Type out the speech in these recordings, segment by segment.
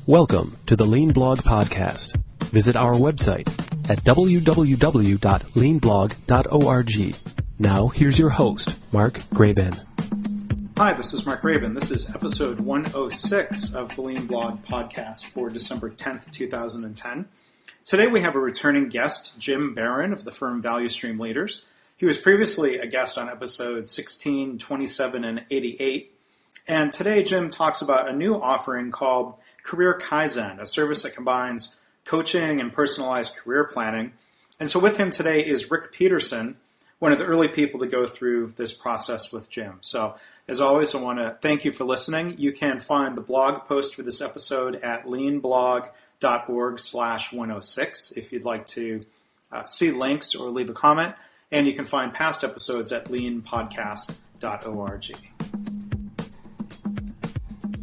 Welcome to the Lean Blog Podcast. Visit our website at www.leanblog.org. Now, here's your host, Mark Graban. Hi, this is Mark Graban. This is episode 106 of the Lean Blog Podcast for December 10th, 2010. Today we have a returning guest, Jim Baran of the firm Value Stream Leaders. He was previously a guest on episodes 16, 27, and 88. And today Jim talks about a new offering called Career Kaizen, a service that combines coaching and personalized career planning. And so with him today is Rick Peterson, one of the early people to go through this process with Jim. So as always, I want to thank you for listening. You can find the blog post for this episode at leanblog.org/106 if you'd like to see links or leave a comment. And you can find past episodes at leanpodcast.org.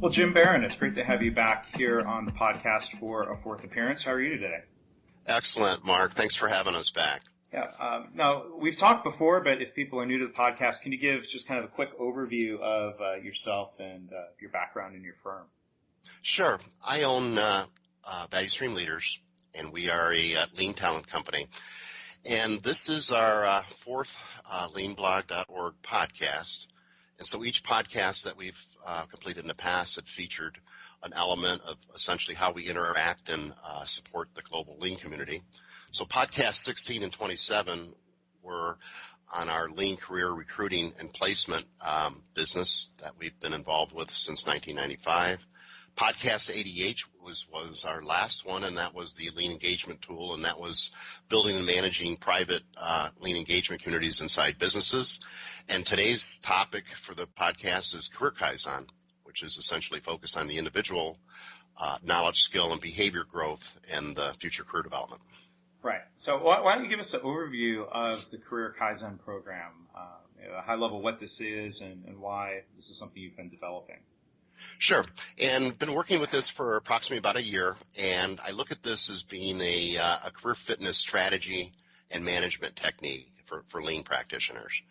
Well, Jim Baran, it's great to have you back here on the podcast for a fourth appearance. How are you today? Excellent, Mark. Thanks for having us back. Yeah. Now, we've talked before, but if people are new to the podcast, can you give just kind of a quick overview of yourself and your background in your firm? Sure. I own Value Stream Leaders, and we are a lean talent company. And this is our fourth leanblog.org podcast. And so each podcast that we've completed in the past had featured an element of essentially how we interact and support the global lean community. So podcasts 16 and 27 were on our lean career recruiting and placement business that we've been involved with since 1995. Podcast 88 was our last one, and that was the lean engagement tool, and that was building and managing private lean engagement communities inside businesses. And today's topic for the podcast is Career Kaizen, which is essentially focused on the individual knowledge, skill, and behavior growth and the future career development. Right. So why don't you give us an overview of the Career Kaizen program, a high level what this is and why this is something you've been developing? Sure. And been working with this for approximately about a year, and I look at this as being a career fitness strategy and management technique for lean practitioners.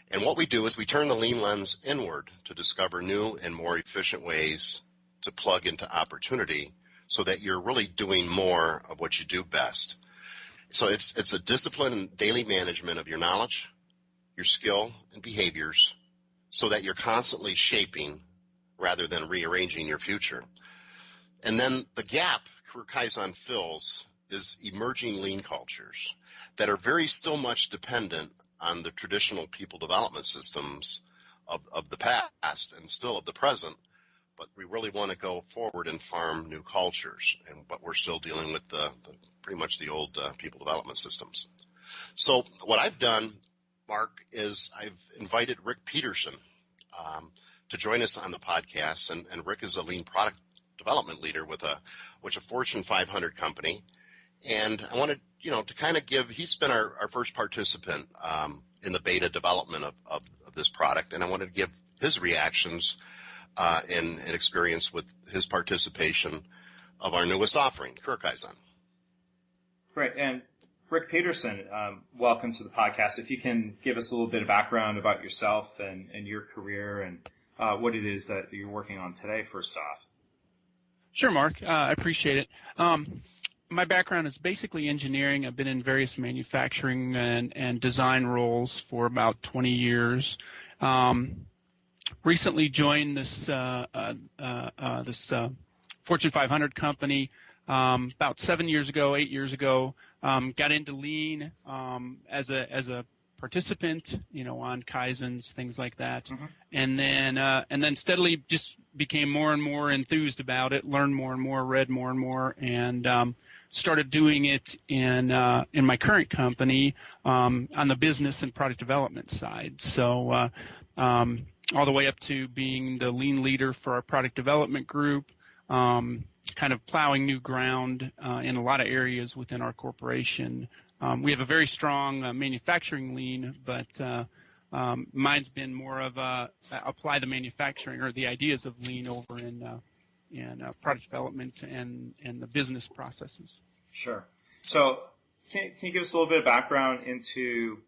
And what we do is we turn the lean lens inward to discover new and more efficient ways to plug into opportunity so that you're really doing more of what you do best. So it's a discipline and daily management of your knowledge, your skill, and behaviors so that you're constantly shaping rather than rearranging your future. And then the gap Career Kaizen fills is emerging lean cultures that are very still much dependent on the traditional people development systems of the past and still of the present, but we really want to go forward and farm new cultures, but we're still dealing with the pretty much the old people development systems. So what I've done, Mark, is I've invited Rick Peterson to join us on the podcast, and Rick is a lean product development leader with a Fortune 500 company, and I wanted to kind of he's been our first participant in the beta development of this product, and I wanted to give his reactions and experience with his participation of our newest offering, Career Kaizen. Great, and Rick Peterson, welcome to the podcast. If you can give us a little bit of background about yourself and your career and what it is that you're working on today, first off. Sure, Mark. I appreciate it. My background is basically engineering. I've been in various manufacturing and design roles for about 20 years. Recently joined this Fortune 500 company about 8 years ago. Got into lean as a participant, on Kaizens, things like that, mm-hmm. and then steadily just became more and more enthused about it, learned more and more, read more and more, and started doing it in my current company on the business and product development side. So all the way up to being the lean leader for our product development group, kind of plowing new ground in a lot of areas within our corporation. We have a very strong manufacturing lean, but mine's been more of apply the manufacturing or the ideas of lean over in product development and the business processes. Sure. So can you give us a little bit of background into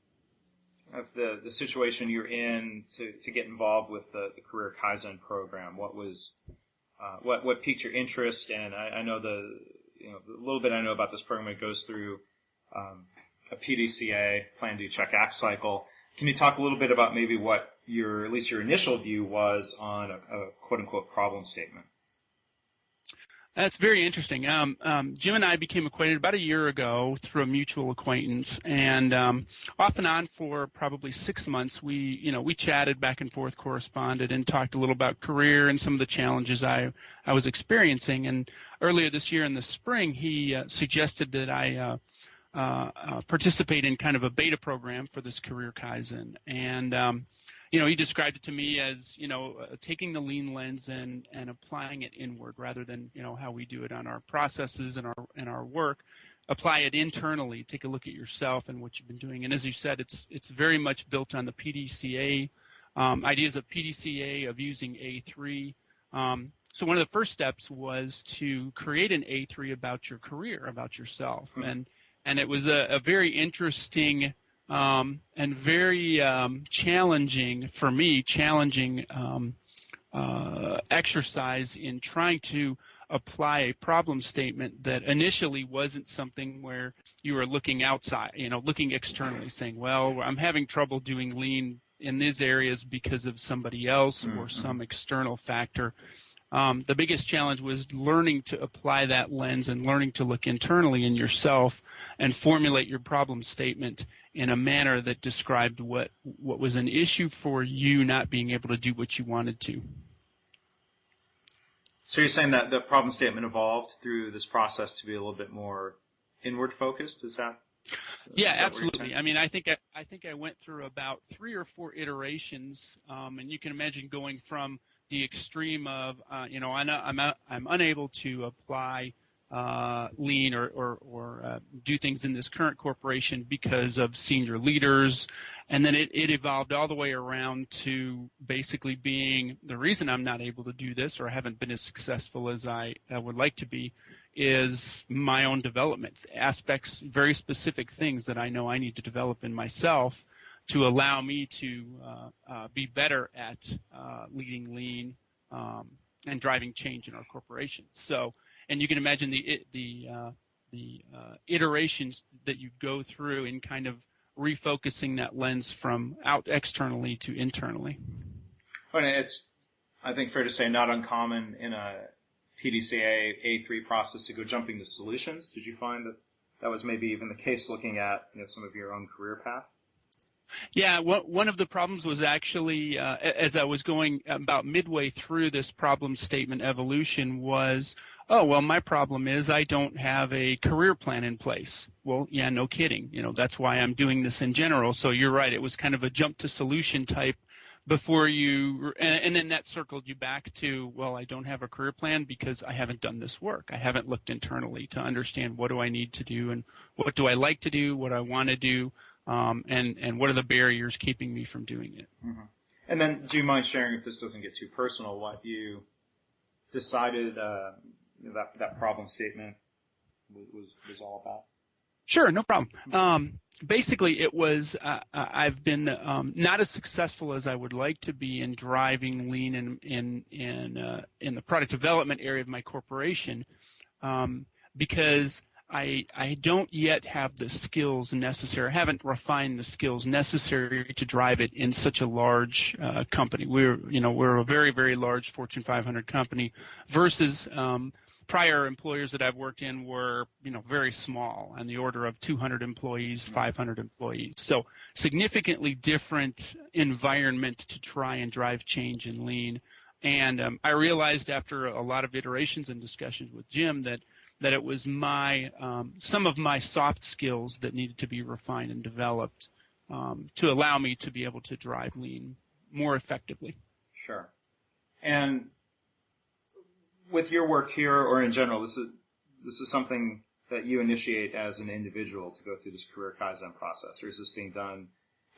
the situation you're in to get involved with the Career Kaizen program? What was what piqued your interest? And I know the little bit I know about this program, it goes through a PDCA, plan, do, check, act cycle. Can you talk a little bit about maybe what at least your initial view was on a quote unquote problem statement? That's very interesting. Jim and I became acquainted about a year ago through a mutual acquaintance, and off and on for probably 6 months, we chatted back and forth, corresponded, and talked a little about career and some of the challenges I was experiencing. And earlier this year in the spring, he suggested that I participate in kind of a beta program for this career Kaizen, and he described it to me as, taking the lean lens and applying it inward rather than, how we do it on our processes and our work. Apply it internally. Take a look at yourself and what you've been doing. And as you said, it's very much built on the PDCA, ideas of PDCA, of using A3. So one of the first steps was to create an A3 about your career, about yourself. Mm-hmm. And it was a very interesting and very challenging exercise in trying to apply a problem statement that initially wasn't something where you were looking outside, looking externally, saying, well, I'm having trouble doing lean in these areas because of somebody else or some external factor. The biggest challenge was learning to apply that lens and learning to look internally in yourself and formulate your problem statement in a manner that described what was an issue for you not being able to do what you wanted to. So you're saying that the problem statement evolved through this process to be a little bit more inward focused? Yeah, absolutely. I mean, I think I went through about 3 or 4 iterations, and you can imagine going from the extreme of, I'm unable to apply lean or do things in this current corporation because of senior leaders, and then it evolved all the way around to basically being the reason I'm not able to do this or haven't been as successful as I would like to be is my own development aspects, very specific things that I know I need to develop in myself to allow me to be better at leading lean and driving change in our corporation. So, and you can imagine the iterations that you go through in kind of refocusing that lens from out externally to internally. Well, it's, I think, fair to say not uncommon in a PDCA A3 process to go jumping to solutions. Did you find that was maybe even the case looking at some of your own career path? Yeah, one of the problems was actually, as I was going about midway through this problem statement evolution was, my problem is I don't have a career plan in place. Well, yeah, no kidding. That's why I'm doing this in general. So you're right. It was kind of a jump to solution type before you, and then that circled you back to, well, I don't have a career plan because I haven't done this work. I haven't looked internally to understand what do I need to do and what do I like to do, what I want to do. And what are the barriers keeping me from doing it? Mm-hmm. And then, do you mind sharing, if this doesn't get too personal, what you decided that problem statement was all about? Sure, no problem. Basically, it was I've been not as successful as I would like to be in driving lean in the product development area of my corporation because I don't yet have the skills necessary. I haven't refined the skills necessary to drive it in such a large company. We're a very, very large Fortune 500 company versus prior employers that I've worked in were, very small, on the order of 200 employees, 500 employees. So significantly different environment to try and drive change in lean. And I realized after a lot of iterations and discussions with Jim that it was some of my soft skills that needed to be refined and developed to allow me to be able to drive lean more effectively. Sure. And with your work here or in general, this is something that you initiate as an individual to go through this career Kaizen process, or is this being done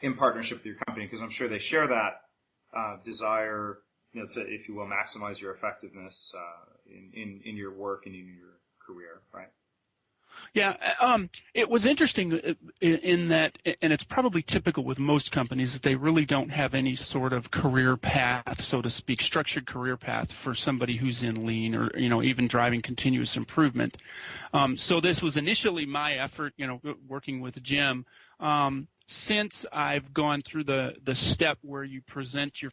in partnership with your company? Because I'm sure they share that desire, to, if you will, maximize your effectiveness in your work and in your career, right? Yeah, it was interesting in that, and it's probably typical with most companies, that they really don't have any sort of career path, so to speak, structured career path for somebody who's in lean or, even driving continuous improvement. So this was initially my effort, working with Jim. Since I've gone through the step where you present your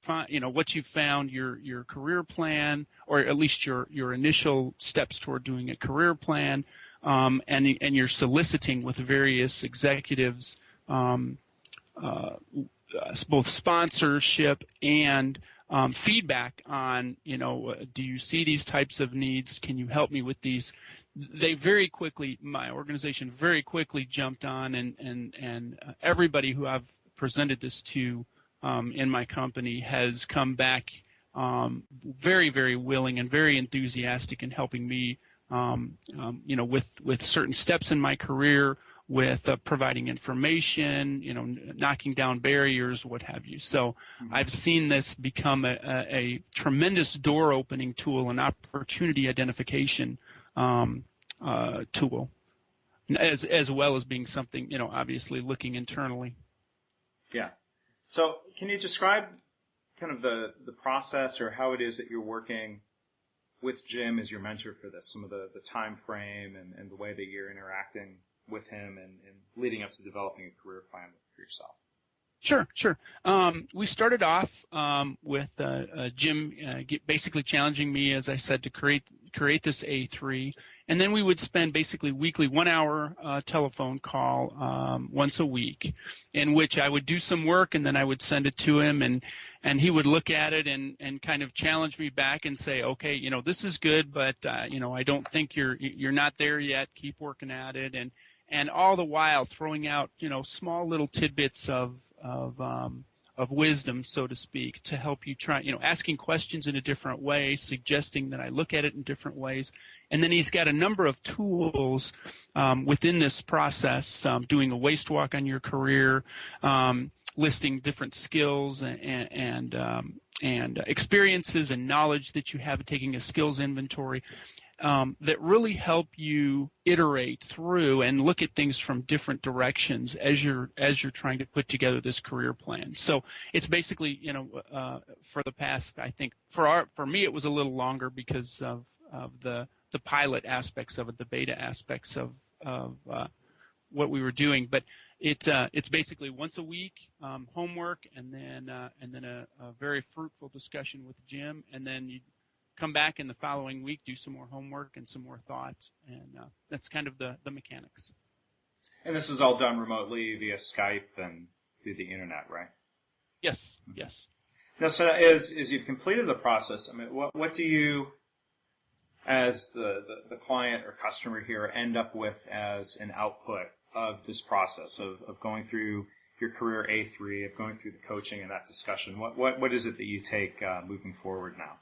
what you found, your career plan, or at least your initial steps toward doing a career plan, and you're soliciting with various executives, both sponsorship and feedback on, do you see these types of needs? Can you help me with these? They very quickly, my organization very quickly jumped on, and everybody who I've presented this to in my company has come back very, very willing and very enthusiastic in helping me, with certain steps in my career, with providing information, knocking down barriers, what have you. So I've seen this become a tremendous door-opening tool, an opportunity identification tool, as well as being something, obviously looking internally. Yeah. So can you describe kind of the process or how it is that you're working with Jim as your mentor for this, some of the time frame and the way that you're interacting with him and leading up to developing a career plan for yourself? Sure. We started off with Jim basically challenging me, as I said, to create this A3, and then we would spend basically weekly 1 hour telephone call once a week, in which I would do some work and then I would send it to him, and he would look at it and kind of challenge me back and say, okay, this is good, but I don't think you're not there yet. Keep working at it, and all the while throwing out small little tidbits of wisdom, so to speak, to help you try, asking questions in a different way, suggesting that I look at it in different ways. And then he's got a number of tools within this process, doing a waste walk on your career, listing different skills and experiences and knowledge that you have, taking a skills inventory. That really help you iterate through and look at things from different directions as you're trying to put together this career plan. So it's basically, for the past, I think for me it was a little longer because of the pilot aspects of it, the beta aspects of what we were doing. But it's basically once a week, homework, and then a very fruitful discussion with Jim, and then you come back in the following week, do some more homework and some more thought, and that's kind of the mechanics. And this is all done remotely via Skype and through the internet, right? Yes. Now, so as you've completed the process, I mean, what do you, as the client or customer here, end up with as an output of this process of going through your career A3, of going through the coaching and that discussion? What is it that you take moving forward now?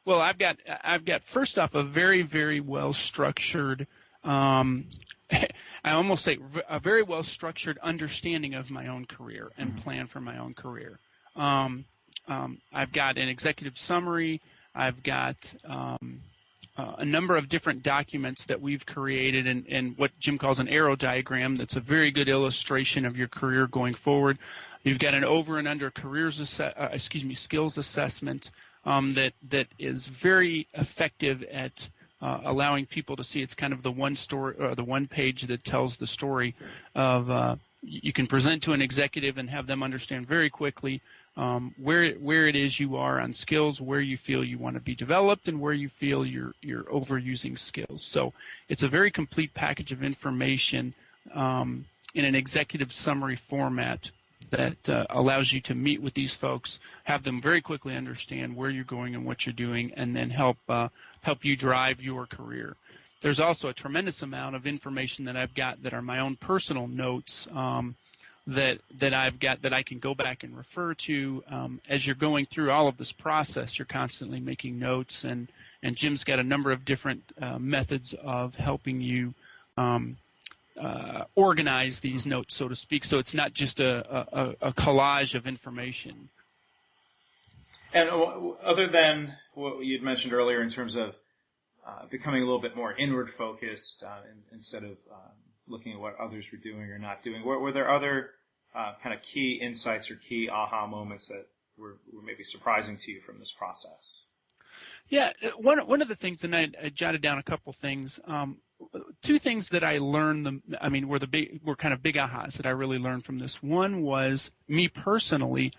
Well, I've got first off a very, very well structured, I almost say a very well structured understanding of my own career and plan for my own career. I've got an executive summary. I've got a number of different documents that we've created, and what Jim calls an arrow diagram. That's a very good illustration of your career going forward. You've got an over and under skills assessment. That is very effective at allowing people to see. It's kind of the one story, or the one page that tells the story of you can present to an executive and have them understand very quickly where it is you are on skills, where you feel you want to be developed, and where you feel you're overusing skills. So it's a very complete package of information in an executive summary format that allows you to meet with these folks, have them very quickly understand where you're going and what you're doing, and then help you drive your career. There's also a tremendous amount of information that I've got that are my own personal notes that I've got that I can go back and refer to. As you're going through all of this process, you're constantly making notes, and Jim's got a number of different methods of helping you organize these notes, so to speak, so it's not just a collage of information. And other than what you'd mentioned earlier in terms of becoming a little bit more inward focused instead of looking at what others were doing or not doing. Were there other kind of key insights or key aha moments that were maybe surprising to you from this process? Yeah, one of the things, and I jotted down a couple things. Two things that I learned, were kind of big ahas that I really learned from this. One was me personally,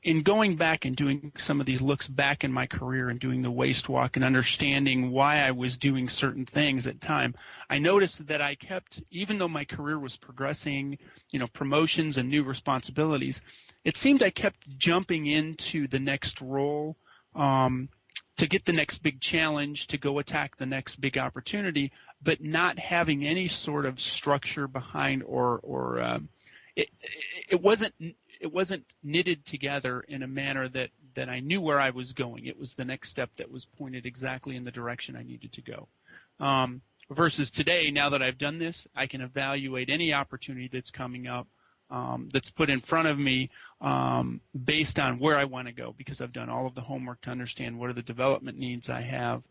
in going back and doing some of these looks back in my career and doing the waist walk and understanding why I was doing certain things at time, I noticed that I kept, even though my career was progressing, promotions and new responsibilities, it seemed I kept jumping into the next role, to get the next big challenge, to go attack the next big opportunity, but not having any sort of structure behind it wasn't knitted together in a manner that I knew where I was going. It was the next step that was pointed exactly in the direction I needed to go. Versus today, now that I've done this, I can evaluate any opportunity that's coming up, that's put in front of me based on where I want to go, because I've done all of the homework to understand what are the development needs I have,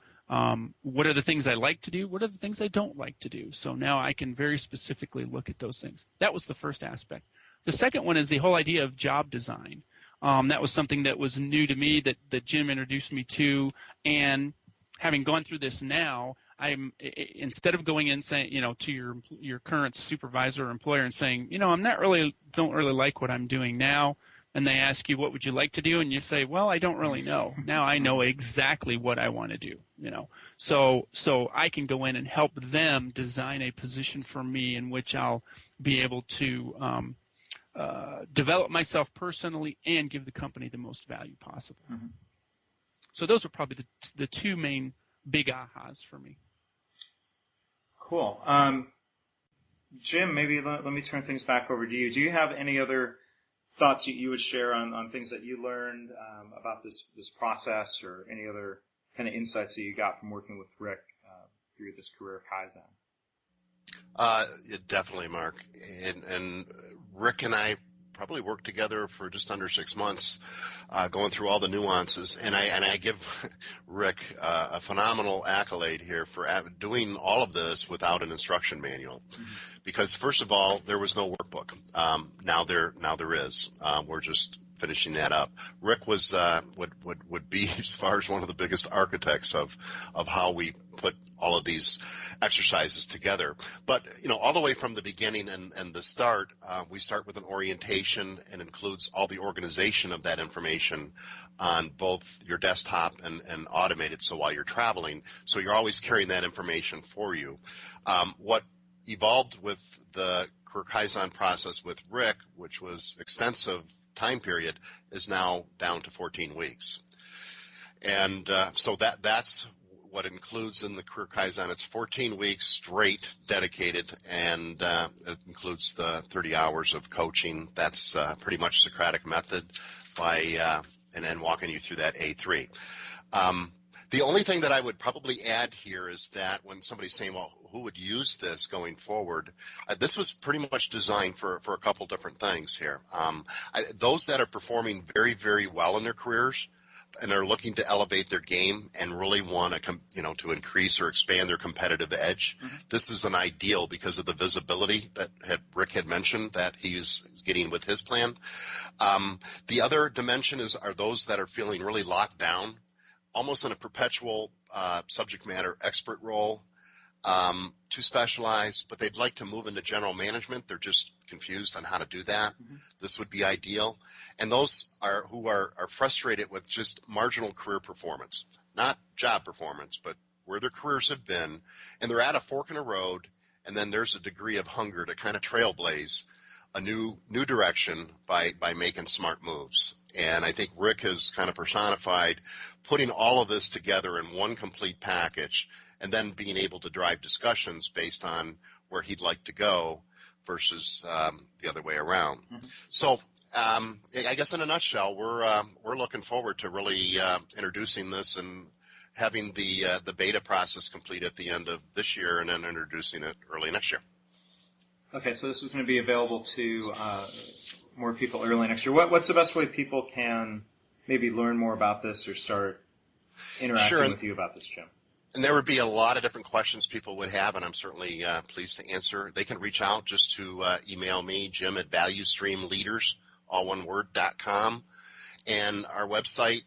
what are the things I like to do, what are the things I don't like to do. So now I can very specifically look at those things. That was the first aspect. The second one is the whole idea of job design. That was something that was new to me that Jim introduced me to, and having gone through this now, I'm, instead of going in saying, to your current supervisor or employer and saying, don't really like what I'm doing now, and they ask you, what would you like to do? And you say, well, I don't really know. Now I know exactly what I want to do, So I can go in and help them design a position for me in which I'll be able to develop myself personally and give the company the most value possible. Mm-hmm. So those are probably the two main big ahas for me. Cool. Jim, maybe let me turn things back over to you. Do you have any other thoughts you would share on things that you learned about this process, or any other kind of insights that you got from working with Rick through this career of Kaizen? Definitely, Mark. And Rick and I probably worked together for just under 6 months, going through all the nuances. And I give Rick a phenomenal accolade here for doing all of this without an instruction manual, because first of all, there was no workbook. Now there is. We're just finishing that up. Rick was would be as far as one of the biggest architects of how we put all of these exercises together. But all the way from the beginning and the start, we start with an orientation, and includes all the organization of that information on both your desktop and automated. So while you're traveling, so you're always carrying that information for you. What evolved with the career Kaizen process with Rick, which was extensive time period, is now down to 14 weeks. And so that's what it includes in the career Kaizen. It's 14 weeks straight dedicated, and it includes the 30 hours of coaching. That's pretty much Socratic method and then walking you through that A3. The only thing that I would probably add here is that when somebody's saying, well, who would use this going forward, this was pretty much designed for a couple different things here. Those that are performing very, very well in their careers and are looking to elevate their game and really want to, to increase or expand their competitive edge, this is an ideal because of the visibility that Rick had mentioned that he's getting with his plan. The other dimension are those that are feeling really locked down, almost in a perpetual subject matter expert role, too specialized, but they'd like to move into general management. They're just confused on how to do that. This would be ideal. And those who are frustrated with just marginal career performance, not job performance, but where their careers have been, and they're at a fork in the road, and then there's a degree of hunger to kind of trailblaze a new direction by making smart moves. And I think Rick has kind of personified putting all of this together in one complete package, and then being able to drive discussions based on where he'd like to go versus the other way around. So I guess in a nutshell, we're looking forward to really introducing this and having the beta process complete at the end of this year, and then introducing it early next year. Okay, so this is going to be available to more people early next year. What's the best way people can maybe learn more about this or start interacting with you about this, Jim? And there would be a lot of different questions people would have, and I'm certainly pleased to answer. They can reach out just to email me, Jim@ValueStreamLeaders, all one word, .com. And our website,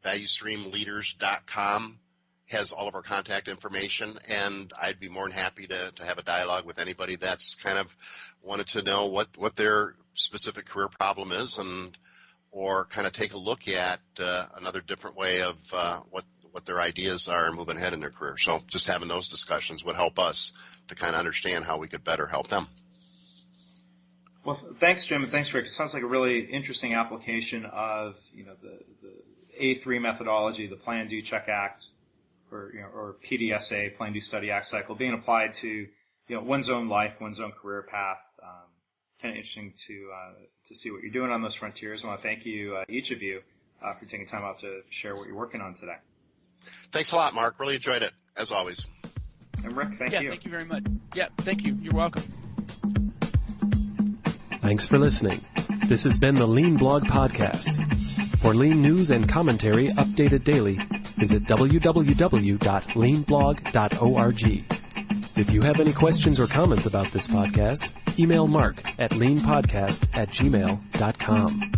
ValueStreamLeaders.com, has all of our contact information, and I'd be more than happy to have a dialogue with anybody that's kind of wanted to know what their specific career problem is, or kind of take a look at another different way of what their ideas are moving ahead in their career. So just having those discussions would help us to kind of understand how we could better help them. Well, thanks, Jim, and thanks, Rick. It sounds like a really interesting application of the A3 methodology, the Plan, Do, Check, Act, or PDSA, Plan, Do, Study, Act cycle, being applied to one's own life, one's own career path. Kind of interesting to see what you're doing on those frontiers. I want to thank you, each of you, for taking time out to share what you're working on today. Thanks a lot, Mark. Really enjoyed it, as always. And Rick, thank you. Yeah, thank you very much. Yeah, thank you. You're welcome. Thanks for listening. This has been the Lean Blog Podcast. For Lean news and commentary updated daily, visit www.leanblog.org. If you have any questions or comments about this podcast, email Mark at leanpodcast@gmail.com.